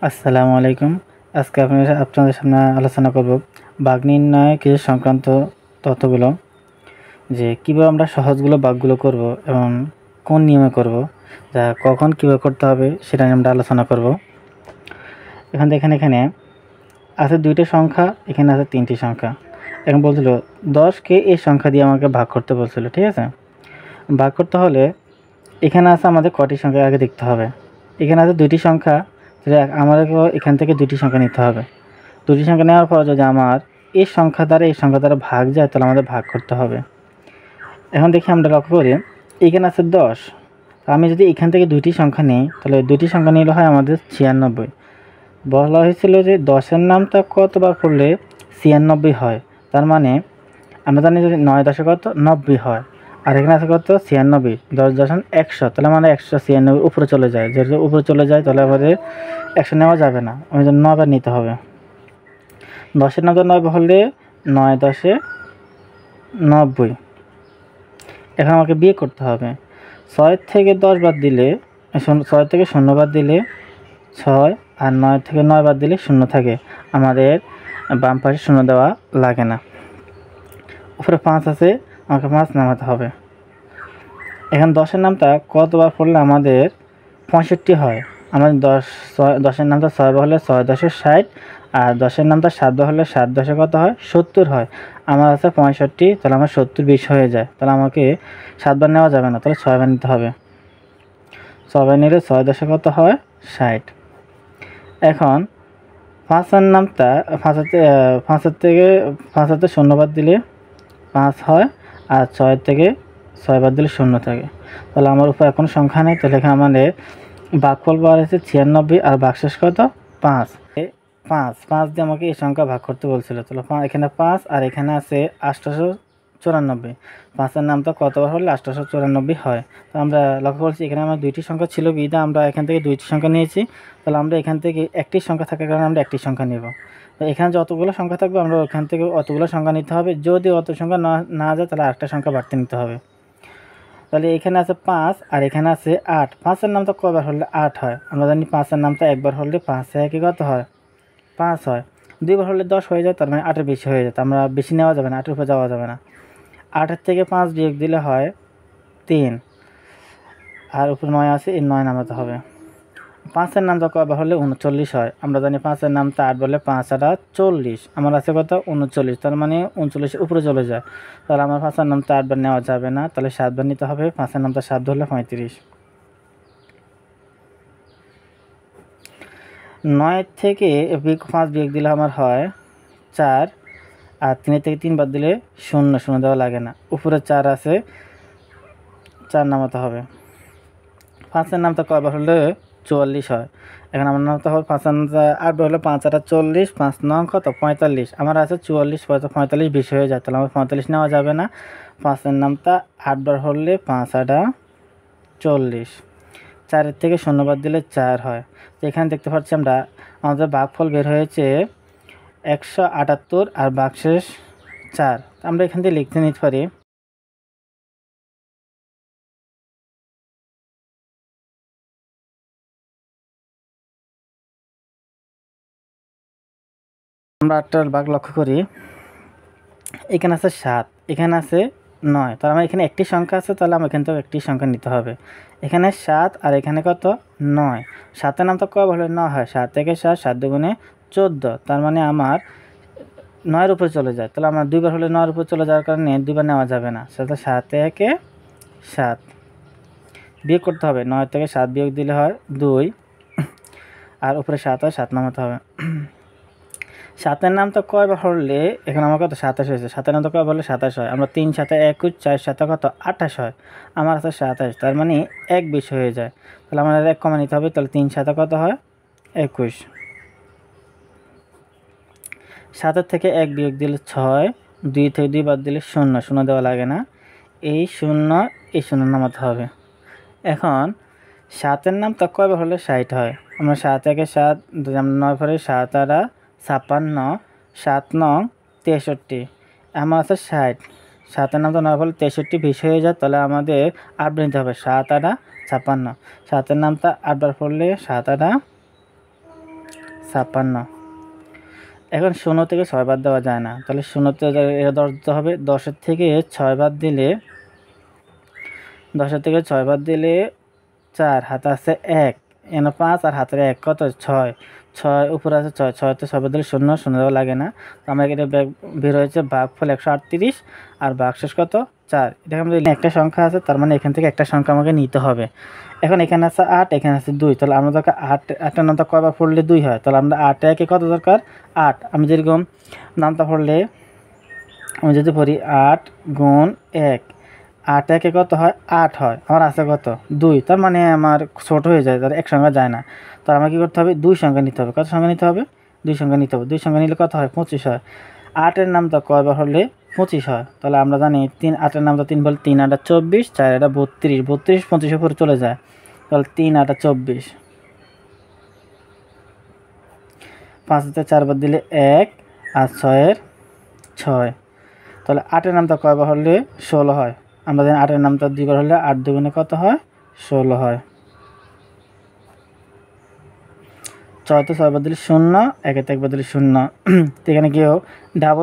আসসালামু আলাইকুম। আজকে আপনাদের সামনে আলোচনা করব বাঘ নির্ণয় কিছু সংক্রান্ত তথ্যগুলো, যে কীভাবে আমরা সহজগুলো বাঘগুলো করব এবং কোন নিয়মে করব, যা কখন কীভাবে করতে হবে সেটা নিয়ে আমরা আলোচনা করব। এখানে আছে 2টি সংখ্যা, এখানে আছে 3টি সংখ্যা। এখন বলছিল 10কে এই সংখ্যা দিয়ে আমাকে ভাগ করতে বলছিল, ঠিক আছে। ভাগ করতে হলে এখানে আছে আমাদের কটি সংখ্যা আগে দেখতে হবে। এখানে আছে 2টি সংখ্যা, আমাদেরকে এখান থেকে 2টি সংখ্যা নিতে হবে। 2টি সংখ্যা নেওয়ার পর যদি আমার এই সংখ্যা দ্বারা ভাগ যায়, তাহলে আমাদের ভাগ করতে হবে। এখন দেখি আমরা লক্ষ্য করি, এখানে আছে 10। আমি যদি এখান থেকে 2টি সংখ্যা নিই, তাহলে 2টি সংখ্যা নিলে হয় আমাদের 96। বলা হয়েছিল যে 10-এর নামটা কতবার পড়লে 96 হয়। তার মানে আমরা জানি যে 9 10 কত 90 হয়, আর এখানে আছে কত 96। 10 10 100, তাহলে মানে 196 উপরে চলে যায়। যেহেতু উপরে চলে যায় তাহলে আমাদের 100 নেওয়া যাবে না, আমাদের 9 বার নিতে হবে। 10-এর নামটা 9 হলে 9 10 90। এখন আমাকে বিয়ে করতে হবে। 6 থেকে 10 বাদ দিলে 6 থেকে 0 বাদ দিলে 6, আর 9 থেকে 9 বাদ দিলে 0 থাকে। আমাদের বাম পাশে 0 দেওয়া লাগে না। উপরে 5 আছে, আমাকে 5 নামাতে হবে। এখন 10-এর নামটা কতবার পড়লে আমাদের 65 হয়। আমাদের 10-এর নামটা 6 বার হলে 6 10 60, আর 10-এর নামটা 7 বার হলে 7 10 কত হয় 70 হয়। আমার আছে 65, তাহলে আমার 70 20 হয়ে যায়। তাহলে আমাকে 7 বার নেওয়া যাবে না, তাহলে 6 বার নিতে হবে। 6 বার নিলে 6 10 কত হয় 60। এখন 5-এর নামটা 5 থেকে 0 বাদ দিলে 5 হয়, আর 6 থেকে 6 বাদ দিলে 0 থাকে। তাহলে আমার উপর কোনো সংখ্যা নেই, তাহলে এখানে আমাদের ভাগফল বার হয়েছে 96, আর ভাগশেষ কত 5। 5 দিয়ে আমাকে এই সংখ্যা ভাগ করতে বলছিল। তাহলে এখানে 5, আর এখানে আছে 894। 5-এর নামটা কতবার হলে 894 হয়। তো আমরা লক্ষ্য করছি এখানে আমার 2টি সংখ্যা ছিল, বিধা আমরা এখান থেকে 2টি সংখ্যা নিয়েছি। তাহলে আমরা এখান থেকে একটি সংখ্যা থাকার কারণে আমরা একটি সংখ্যা নেব। তো এখানে যতগুলো সংখ্যা থাকবে আমরা ওখান থেকে অতগুলো সংখ্যা নিতে হবে। যদি অত সংখ্যা না যায়, তাহলে আরেকটা সংখ্যা বাড়তে নিতে হবে। তাহলে এখানে আছে 5, আর এখানে আছে 8। 5-এর নামটা কয়বার হলে 8 হয়? আমরা জানি 5-এর নামটা একবার হলে 5 একে কত হয় 5 হয়। 2বার হলে 10 হয়ে যায়, তার মানে 8-এর বেশি হয়ে যায়। আমরা বেশি নেওয়া যাবে না, 8-এর উপর যাওয়া যাবে না। 8-এর থেকে 5 বিয়োগ দিলে হয় 3, আর উপরে 9 আছে, এই 9 নামাতে হবে। 5-এর নামটা কয়বার হলে 39 হয়? আমরা জানি 5-এর নামটা 8 বলে 5 আর 8 40। আমার আছে কত 39, তার মানে 39 উপরে চলে যায়। তাহলে আমার 5-এর নামটা 8 বার নেওয়া যাবে না, তাহলে 7 বার নিতে হবে। 5-এর নামটা 7 ধরলে 35। 9 থেকে 5 বিয়োগ দিলে আমার হয় 4, আর 3 থেকে 3 বাদ দিলে 0 দেওয়া লাগে না। উপরে 4 আছে, 4 নামাতে হবে। 5-এর নামটা কয়বার হলে 44 হয়? এখন আমার নামটা হবে 5-এর নামটা 8 বার হলে 5 আর 8 40, 5 9 কত 45। আমার আছে 44, 45 বেশি হয়ে যায়, তাহলে আমার 45 নেওয়া যাবে না। 5-এর নামটা 8 বার হলে 5 আর 8 40। 4-এর থেকে 0 বাদ দিলে 4 হয়। তো এখানে দেখতে পাচ্ছি আমরা আমাদের ভাগফল বের হয়েছে 178, আর ভাগশেষ 4। আমরা এখান থেকে লিখতে নিতে পারি আমরা 8টার ভাগ লক্ষ্য করি। এখানে আছে 7, এখানে আছে 9, তার মানে এখানে একটি সংখ্যা আছে, তাহলে আমার এখান থেকে একটি সংখ্যা নিতে হবে। এখানে 7, আর এখানে কত 9। 7-এর নাম তো কয় বলে 9 হয়। 7 থেকে 7, 7 দুগুণে 14, তার মানে আমার 9-এর উপরে চলে যায়। তাহলে আমার 2 বার হলে 9-এর উপরে চলে যাওয়ার কারণে 2 বার নেওয়া যাবে না। সেটা 7 একে 7 বিয়োগ করতে হবে। 9 থেকে 7 বিয়োগ দিলে হয় 2, আর উপরে 7 হয়, 7 নামাতে হবে। 7-এর নামটা কয়বার হলে এখন আমার কত 27 হয়েছে। 7-এর নামটা কয়বার হলে 27 হয়? আমরা 3 7 21, 4 7 কত 28 হয়। আমার আছে 27, তার মানে 1 বেশি হয়ে যায়। তাহলে আমাদের 1 কমা নিতে হবে। তাহলে 3 7 কত হয় 21। 7-এর থেকে 1 বিয়োগ দিলে 6, 2 থেকে 2 বাদ দিলে 0 দেওয়া লাগে না। এই 0 নামাতে হবে। এখন 7-এর নামটা কয়বার হলে 60 হয়? আমরা 7 একে 7, 9 পরে 7 আর 56, 7 9 63। আমার আছে 60। 7-এর নামটা 9 হলে 63 বেশি হয়ে যায়, তাহলে আমাদের 8 বার নিতে হবে। 7 আর 56। 7-এর নামটা 8 বার পড়লে 7 আর 56। এখন 0 থেকে 6 বাদ দেওয়া যায় না, তাহলে 0 থেকে এটা 10 দিতে হবে। 10-এর থেকে 6 বাদ দিলে 4, হাতে আছে 1, এখানে 5 আর হাতের 1 কত 6, 6 উপরে আছে 6, 6 তে 6 বাদ দিলে 0, 0 দেওয়া লাগে না। তো আমার এটা বের হয়েছে ভাগফল 138 আর ভাগশেষ কত 4। এটা আমাদের একটা সংখ্যা আছে, তার মানে এখান থেকে একটা সংখ্যা আমাকে নিতে হবে। এখন এখানে আছে 8, এখানে আছে 2, তাহলে আমরা দরকার 8 নামটা কয়বার পড়লে 2 হয়, তাহলে আমরা 8 একে কত দরকার 8। আমি যেরকম নামটা পড়লে আমি যদি পড়ি 8 গুণ 1, 8 একে কত হয় 8 হয়, আমার আছে কত 2, তার মানে আমার ছোট হয়ে যায়, তার এক সংখ্যা যায় না। তো আমার কী করতে হবে 2 সংখ্যা নিতে হবে। কত সংখ্যা নিতে হবে 2 সংখ্যা নিতে হবে। 2 সংখ্যা নিলে কত হয় 25 হয়। 8-এর নামটা কয়বার হলে 25 হয়, তাহলে আমরা জানি 8-এর নামটা 3 বলে 3 8 24, 4 8 32, 32 25 উপরে চলে যায়, তাহলে 3 8 24। 5-তে 4 বাদ দিলে 1 আর 6-এর 6, তাহলে 8-এর নামটা কয়বার হলে 16 হয়। আমরা জানি 8-এর নামটা 2 বার হলে 8 2 কত হয় 16 হয়। 6-তে 6 বাদ দিলে 0, 1-তে 1 বাদ দিলে 0। তো এখানে কেউ ডাবল